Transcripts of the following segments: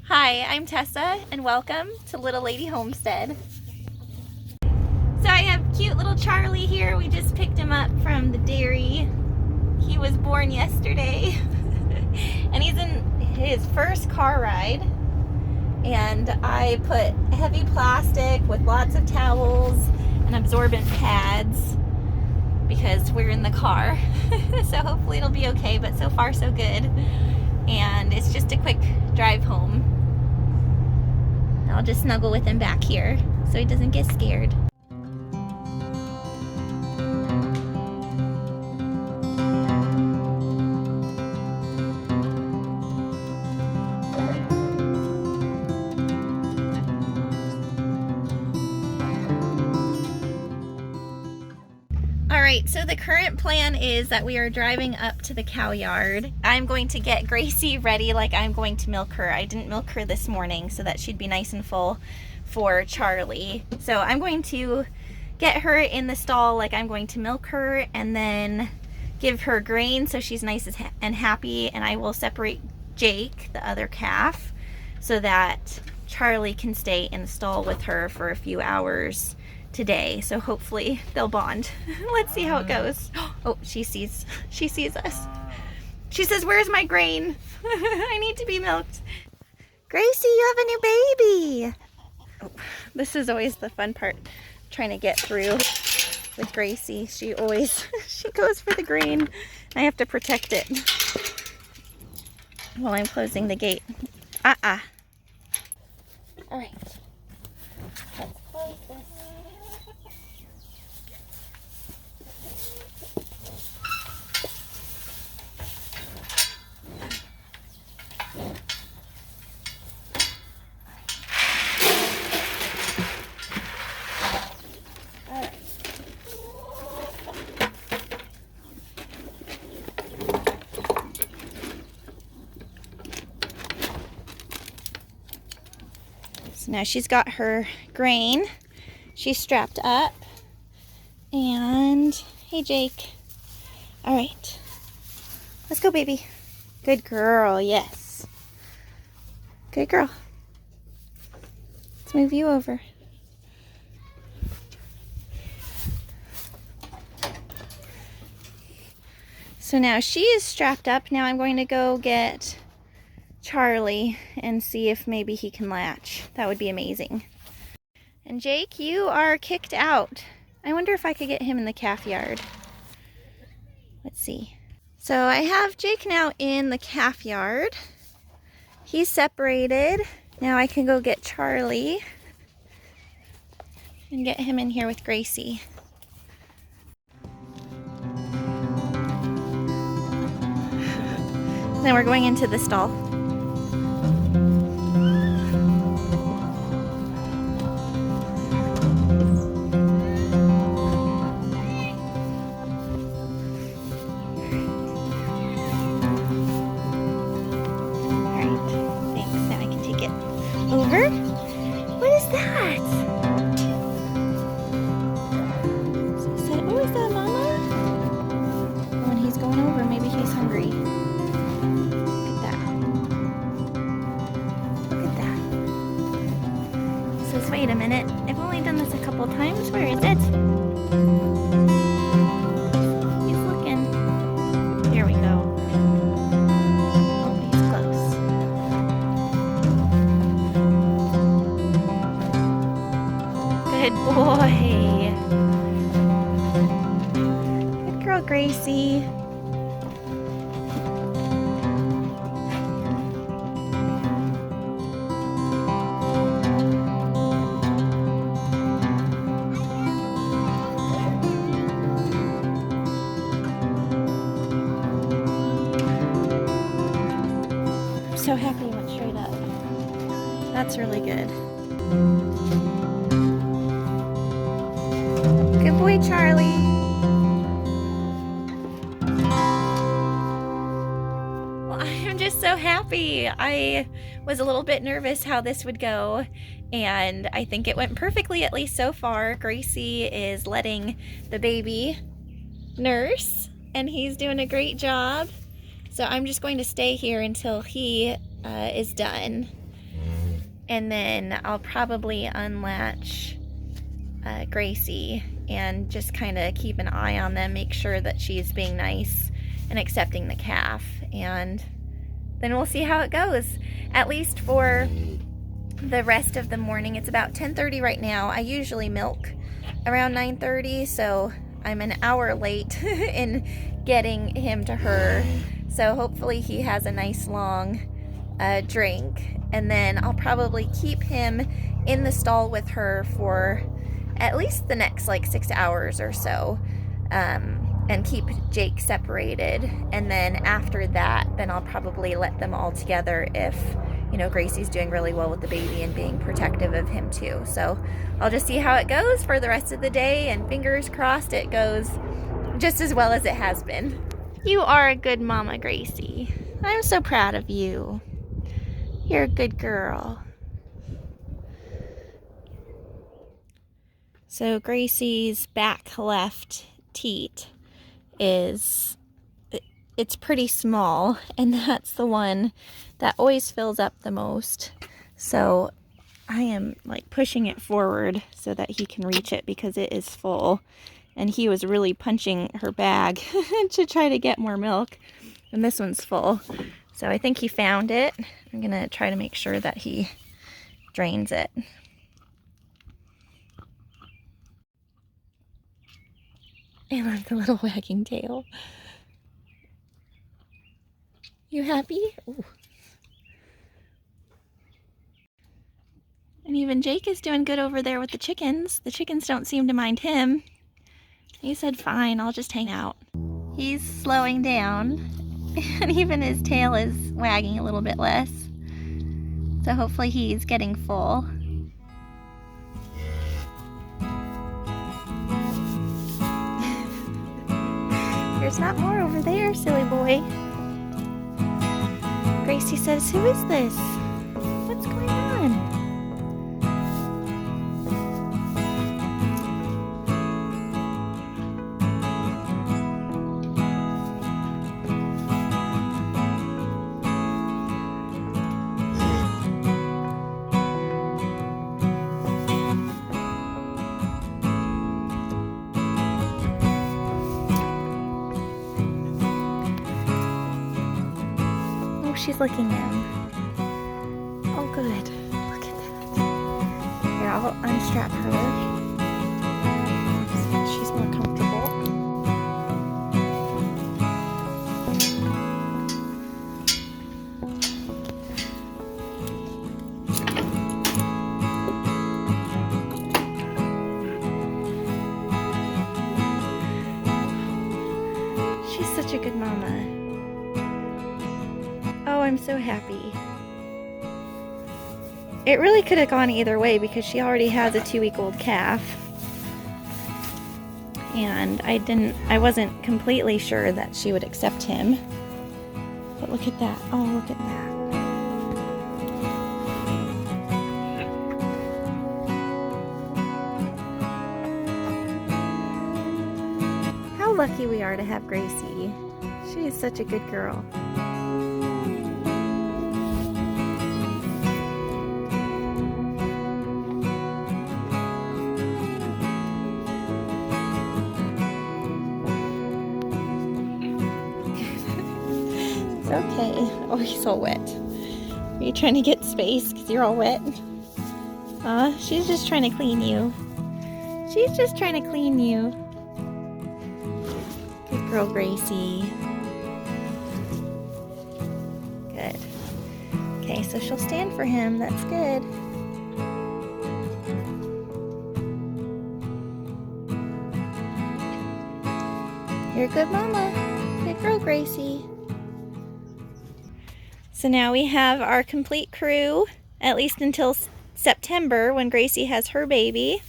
Hi, I'm Tessa, and welcome to Little Lady Homestead. So I have cute little Charlie here. We just picked him up from the dairy. He was born yesterday, and he's in his first car ride. And I put heavy plastic with lots of towels and absorbent pads because we're in the car. So hopefully it'll be okay, but so far so good. And it's just a quick drive home. I'll just snuggle with him back here so he doesn't get scared. Alright, so the current plan is that we are driving up to the cow yard. I'm going to get Gracie ready like I'm going to milk her. I didn't milk her this morning so that she'd be nice and full for Charlie. So I'm going to get her in the stall like I'm going to milk her and then give her grain so she's nice and happy, and I will separate Jake, the other calf, so that Charlie can stay in the stall with her for a few hours today. So hopefully they'll bond. Let's see how it goes. Oh, she sees us. She says, "Where's my grain? I need to be milked." Gracie, you have a new baby. Oh, this is always the fun part, trying to get through with Gracie. She always she goes for the grain. I have to protect it while I'm closing the gate. All right, let's close this. So now she's got her grain. She's strapped up. And hey, Jake. All right. Let's go, baby. Good girl, yes. Good girl. Let's move you over. So now she is strapped up. Now I'm going to go get Charlie and see if maybe he can latch. That would be amazing. And Jake, you are kicked out. I wonder if I could get him in the calf yard. Let's see. So I have Jake now in the calf yard. He's separated. Now I can go get Charlie and get him in here with Gracie. Then we're going into the stall. Over? What is that? So I said, "Oh, is that Mama?" When he's going over, maybe he's hungry. Look at that. Look at that. It says, "Wait a minute. I've only done this a couple times. Where is it?" He's looking. Here we go. Good boy. Good girl, Gracie. I'm so happy you went straight up. That's really good. Good boy, Charlie. Well, I'm just so happy. I was a little bit nervous how this would go, and I think it went perfectly, at least so far. Gracie is letting the baby nurse, and he's doing a great job. So I'm just going to stay here until he is done. and then I'll probably unlatch Gracie and just kind of keep an eye on them, make sure that she's being nice and accepting the calf, and then we'll see how it goes. At least for the rest of the morning. It's about 10:30 right now. I usually milk around 9:30, so I'm an hour late in getting him to her. So hopefully he has a nice long drink, and then I'll probably keep him in the stall with her for at least the next like 6 hours or so, and keep Jake separated. And then after that, then I'll probably let them all together if, you know, Gracie's doing really well with the baby and being protective of him too. So I'll just see how it goes for the rest of the day, and fingers crossed it goes just as well as it has been. You are a good mama, Gracie. I'm so proud of you. You're a good girl. So Gracie's back left teat is, it's pretty small, and that's the one that always fills up the most. So I am like pushing it forward so that he can reach it because it is full, and he was really punching her bag to try to get more milk, and this one's full. So I think he found it. I'm gonna try to make sure that he drains it. I love the little wagging tail. You happy? Ooh. And even Jake is doing good over there with the chickens. The chickens don't seem to mind him. He said, fine, I'll just hang out. He's slowing down, and even his tail is wagging a little bit less. So hopefully he's getting full. There's not more over there, silly boy. Gracie says, who is this? What's going on? She's licking him. Oh, good. Look at that. Here, I'll unstrap her so she's more comfortable. She's such a good mama. Oh, I'm so happy. It really could have gone either way because she already has a 2-week-old calf. And I wasn't completely sure that she would accept him. But look at that. Oh, look at that. How lucky we are to have Gracie. She is such a good girl. Okay. Oh, he's all wet. Are you trying to get space because you're all wet? She's just trying to clean you. She's just trying to clean you. Good girl, Gracie. Good. Okay, so she'll stand for him. That's good. You're a good mama. Good girl, Gracie. So now we have our complete crew, at least until September when Gracie has her baby.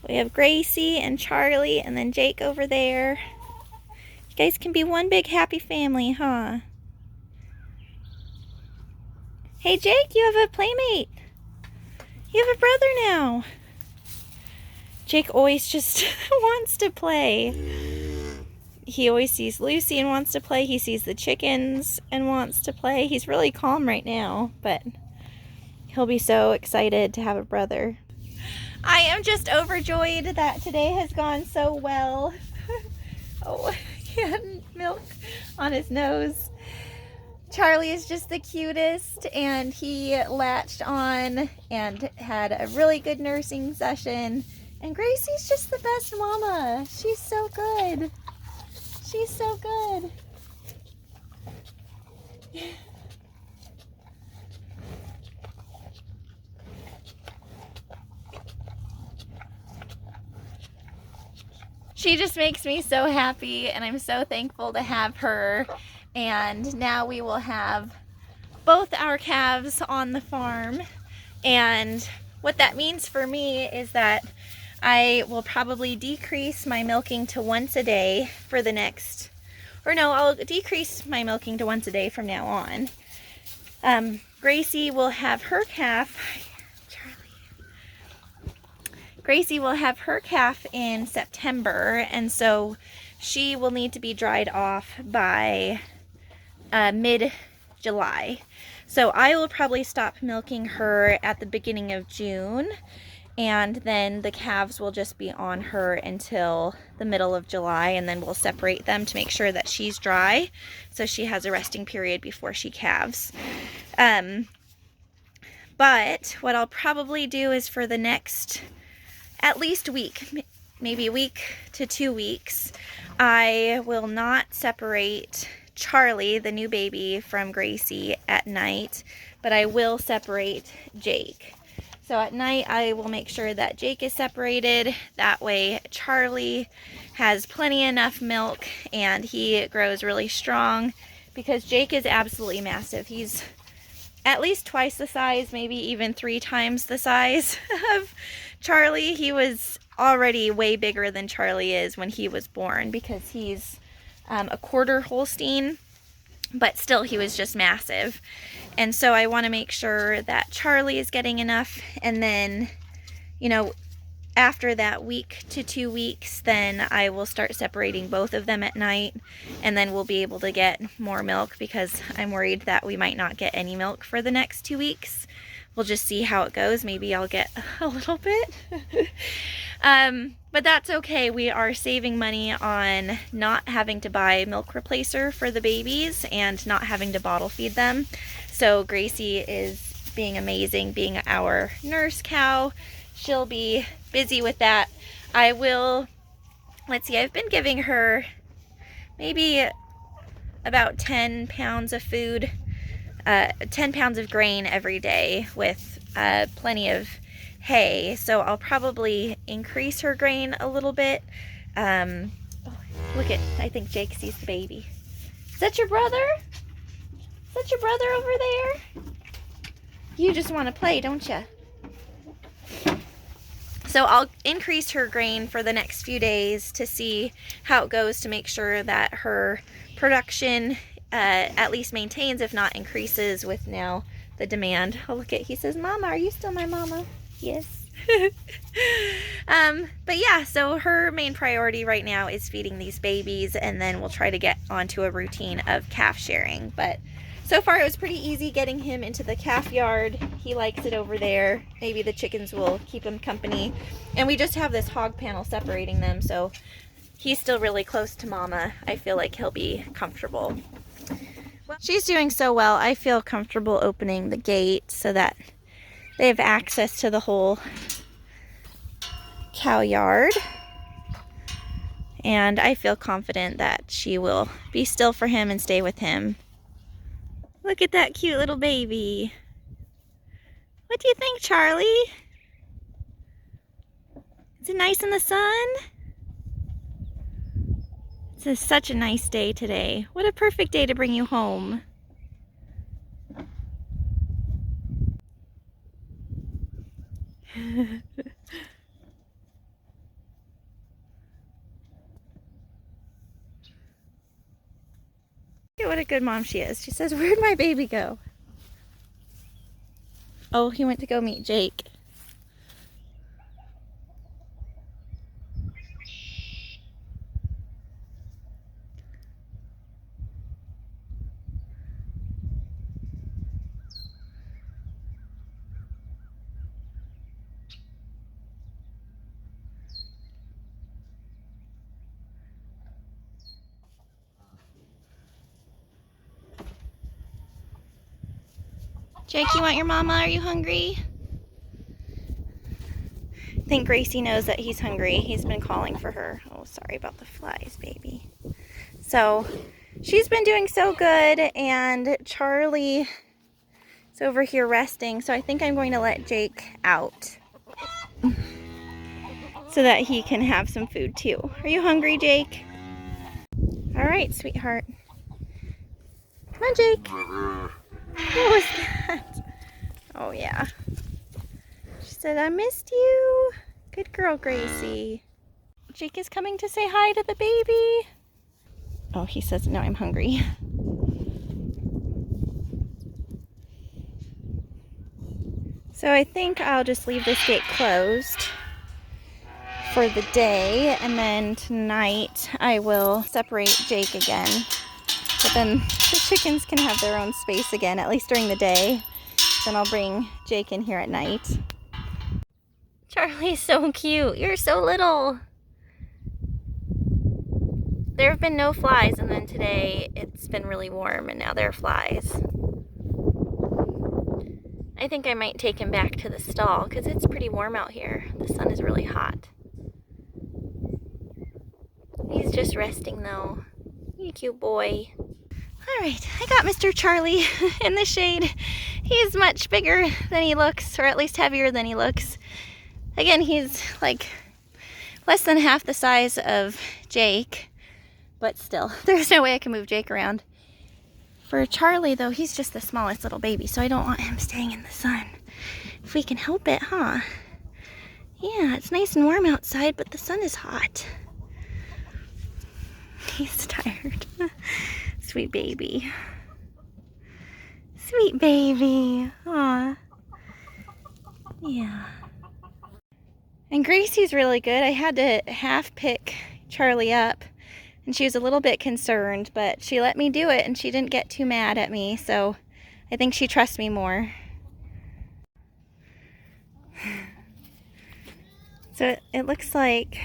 We have Gracie and Charlie and then Jake over there. You guys can be one big happy family, huh? Hey Jake, you have a playmate. You have a brother now. Jake always just wants to play. He always sees Lucy and wants to play. He sees the chickens and wants to play. He's really calm right now, but He'll be so excited to have a brother. I am just overjoyed that today has gone so well. Oh, he had milk on his nose. Charlie is just the cutest, and he latched on and had a really good nursing session. And Gracie's just the best mama. She's so good. She's so good. She just makes me so happy, and I'm so thankful to have her. And now we will have both our calves on the farm. And what that means for me is that I will probably decrease my milking to once a day for the next, or no, I'll decrease my milking to once a day from now on. Gracie will have her calf, Gracie will have her calf in September, and so she will need to be dried off by mid-July. So I will probably stop milking her at the beginning of June, and then the calves will just be on her until the middle of July, and then we'll separate them to make sure that she's dry, so she has a resting period before she calves. But what I'll probably do is for the next at least week, maybe a week to 2 weeks, I will not separate Charlie, the new baby, from Gracie at night, but I will separate Jake. So at night I will make sure that Jake is separated. That way Charlie has plenty enough milk and he grows really strong, because Jake is absolutely massive. He's at least twice the size, maybe even 3 times the size of Charlie. He was already way bigger than Charlie is when he was born, because he's a quarter Holstein, but still he was just massive. And so I want to make sure that Charlie is getting enough, and then, you know, after that week to 2 weeks, then I will start separating both of them at night, and then we'll be able to get more milk, because I'm worried that we might not get any milk for the next 2 weeks. We'll just see how it goes. Maybe I'll get a little bit. But that's okay. We are saving money on not having to buy milk replacer for the babies and not having to bottle feed them. So Gracie is being amazing, being our nurse cow. She'll be busy with that. I will, let's see, I've been giving her maybe about 10 pounds of food, 10 pounds of grain every day with plenty of hay. So I'll probably increase her grain a little bit. Oh, look at, I think Jake sees the baby. Is that your brother? Is that your brother over there? You just want to play, don't you? So I'll increase her grain for the next few days to see how it goes, to make sure that her production at least maintains, if not increases, with now the demand. Oh, look at, he says, Mama, are you still my mama? Yes. But yeah, so her main priority right now is feeding these babies, and then we'll try to get onto a routine of calf sharing. But so far it was pretty easy getting him into the calf yard. He likes it over there. Maybe the chickens will keep him company. And we just have this hog panel separating them, so he's still really close to Mama. I feel like he'll be comfortable. Well, she's doing so well. I feel comfortable opening the gate so that they have access to the whole cow yard. And I feel confident that she will be still for him and stay with him. Look at that cute little baby. What do you think, Charlie? Is it nice in the sun? It's such a nice day today. What a perfect day to bring you home. What a good mom she is. She says, where'd my baby go? Oh, he went to go meet Jake. Jake, you want your mama? Are you hungry? I think Gracie knows that he's hungry. He's been calling for her. Oh, sorry about the flies, baby. So, she's been doing so good, and Charlie is over here resting. So I think I'm going to let Jake out so that he can have some food too. Are you hungry, Jake? All right, sweetheart. Come on, Jake. What was that? Oh, yeah. She said, I missed you. Good girl, Gracie. Jake is coming to say hi to the baby. Oh, he says, no, I'm hungry. So I think I'll just leave this gate closed for the day, and then tonight I will separate Jake again. But then the chickens can have their own space again, at least during the day. Then I'll bring Jake in here at night. Charlie's so cute. You're so little. There have been no flies, and then today it's been really warm, and now there are flies. I think I might take him back to the stall because it's pretty warm out here. The sun is really hot. He's just resting though. You cute boy. Alright, I got Mr. Charlie in the shade. He's much bigger than he looks, or at least heavier than he looks. Again, he's like less than half the size of Jake, but still, there's no way I can move Jake around. For Charlie, though, he's just the smallest little baby, so I don't want him staying in the sun. If we can help it, huh? Yeah, it's nice and warm outside, but the sun is hot. He's tired. Sweet baby. Sweet baby. Aw. Yeah. And Gracie's really good. I had to half pick Charlie up, and she was a little bit concerned, but she let me do it and she didn't get too mad at me, so I think she trusts me more. So it looks like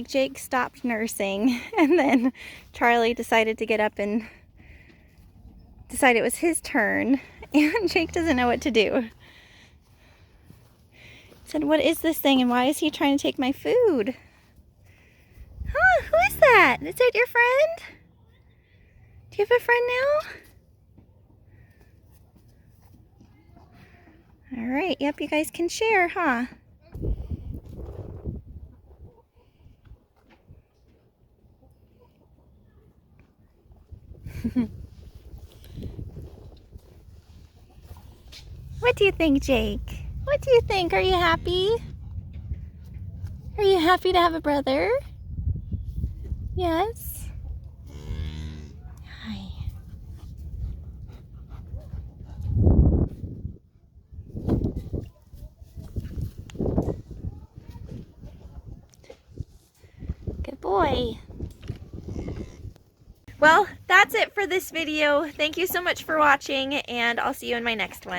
Jake stopped nursing, and then Charlie decided to get up and decide it was his turn, and Jake doesn't know what to do. He said, what is this thing, and why is he trying to take my food? Huh, who is that? Is that your friend? Do you have a friend now? All right, yep, you guys can share, huh? What do you think, Jake? What do you think? Are you happy? Are you happy to have a brother? Yes? Hi. Good boy. Well, that's it for this video. Thank you so much for watching, and I'll see you in my next one.